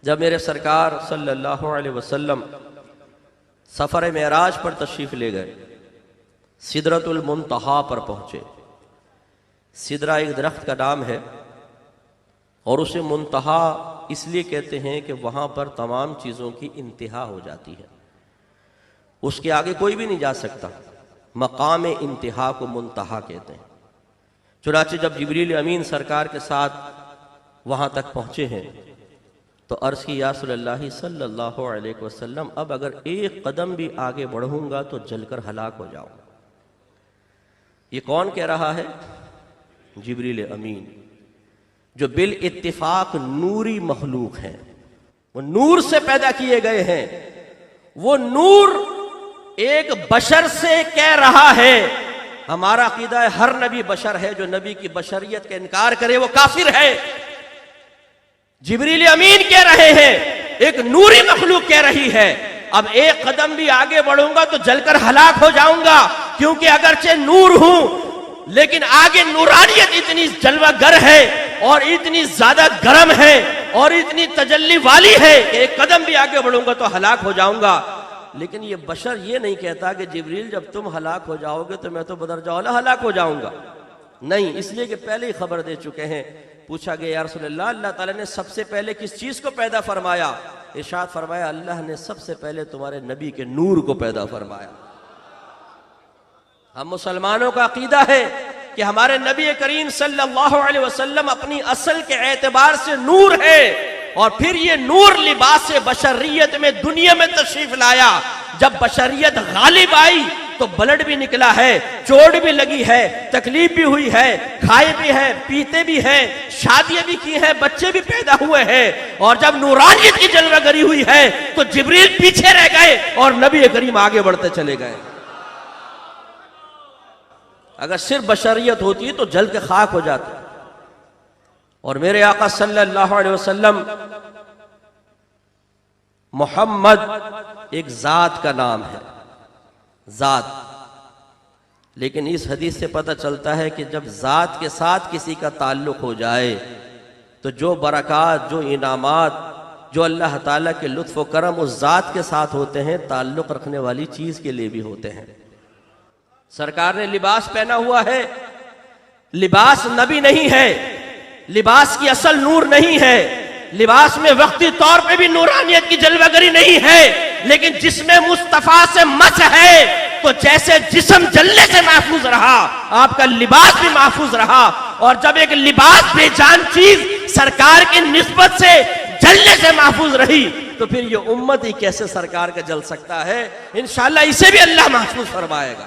جب میرے سرکار صلی اللہ علیہ وسلم سفر معراج پر تشریف لے گئے، سدرۃ المنتہا پر پہنچے۔ سدرہ ایک درخت کا نام ہے اور اسے منتہا اس لیے کہتے ہیں کہ وہاں پر تمام چیزوں کی انتہا ہو جاتی ہے، اس کے آگے کوئی بھی نہیں جا سکتا۔ مقام انتہا کو منتہا کہتے ہیں۔ چنانچہ جب جبریل امین سرکار کے ساتھ وہاں تک پہنچے ہیں تو عرض کی یا رسول اللہ صلی اللہ علیہ وسلم اب اگر ایک قدم بھی آگے بڑھوں گا تو جل کر ہلاک ہو جاؤں گا۔ یہ کون کہہ رہا ہے؟ جبریل امین، جو بالاتفاق نوری مخلوق ہیں، وہ نور سے پیدا کیے گئے ہیں۔ وہ نور ایک بشر سے کہہ رہا ہے۔ ہمارا عقیدہ ہے ہر نبی بشر ہے، جو نبی کی بشریت کا انکار کرے وہ کافر ہے۔ جبریل امین کہہ رہے ہیں، ایک نوری مخلوق کہہ رہی ہے اب ایک قدم بھی آگے بڑھوں گا تو جل کر ہلاک ہو جاؤں گا، کیونکہ اگرچہ نور ہوں لیکن آگے نورانیت اتنی جلوہ گر ہے اور اتنی زیادہ گرم ہے اور اتنی تجلی والی ہے کہ ایک قدم بھی آگے بڑھوں گا تو ہلاک ہو جاؤں گا۔ لیکن یہ بشر یہ نہیں کہتا کہ جبریل جب تم ہلاک ہو جاؤ گے تو میں تو بدرجہ اولیٰ ہلاک ہو جاؤں گا، نہیں، اس لیے کہ پہلے ہی خبر دے چکے ہیں۔ پوچھا گیا یا رسول اللہ، اللہ تعالیٰ نے سب سے پہلے کس چیز کو پیدا فرمایا؟ ارشاد فرمایا اللہ نے سب سے پہلے تمہارے نبی کے نور کو پیدا فرمایا۔ ہم مسلمانوں کا عقیدہ ہے کہ ہمارے نبی کریم صلی اللہ علیہ وسلم اپنی اصل کے اعتبار سے نور ہے، اور پھر یہ نور لباس بشریت میں دنیا میں تشریف لایا۔ جب بشریت غالب آئی تو بلڈ بھی نکلا ہے، چوٹ بھی لگی ہے، تکلیف بھی ہوئی ہے، کھائے بھی ہیں، پیتے بھی ہیں، شادیاں بھی کی ہیں، بچے بھی پیدا ہوئے ہیں، اور جب نورانیت کی جلوہ گری ہوئی ہے تو جبریل پیچھے رہ گئے اور نبی کریم آگے بڑھتے چلے گئے۔ اگر صرف بشریت ہوتی تو جل کے خاک ہو جاتے۔ اور میرے آقا صلی اللہ علیہ وسلم، محمد ایک ذات کا نام ہے، ذات، لیکن اس حدیث سے پتہ چلتا ہے کہ جب ذات کے ساتھ کسی کا تعلق ہو جائے تو جو برکات، جو انعامات، جو اللہ تعالیٰ کے لطف و کرم اس ذات کے ساتھ ہوتے ہیں، تعلق رکھنے والی چیز کے لیے بھی ہوتے ہیں۔ سرکار نے لباس پہنا ہوا ہے، لباس نبی نہیں ہے، لباس کی اصل نور نہیں ہے، لباس میں وقتی طور پہ بھی نورانیت کی جلوہ گری نہیں ہے، لیکن جسم مصطفیٰ سے مس ہے تو جیسے جسم جلنے سے محفوظ رہا آپ کا لباس بھی محفوظ رہا۔ اور جب ایک لباس بے جان چیز سرکار کی نسبت سے جلنے سے محفوظ رہی تو پھر یہ امت ہی کیسے سرکار کا جل سکتا ہے؟ انشاءاللہ اسے بھی اللہ محفوظ فرمائے گا۔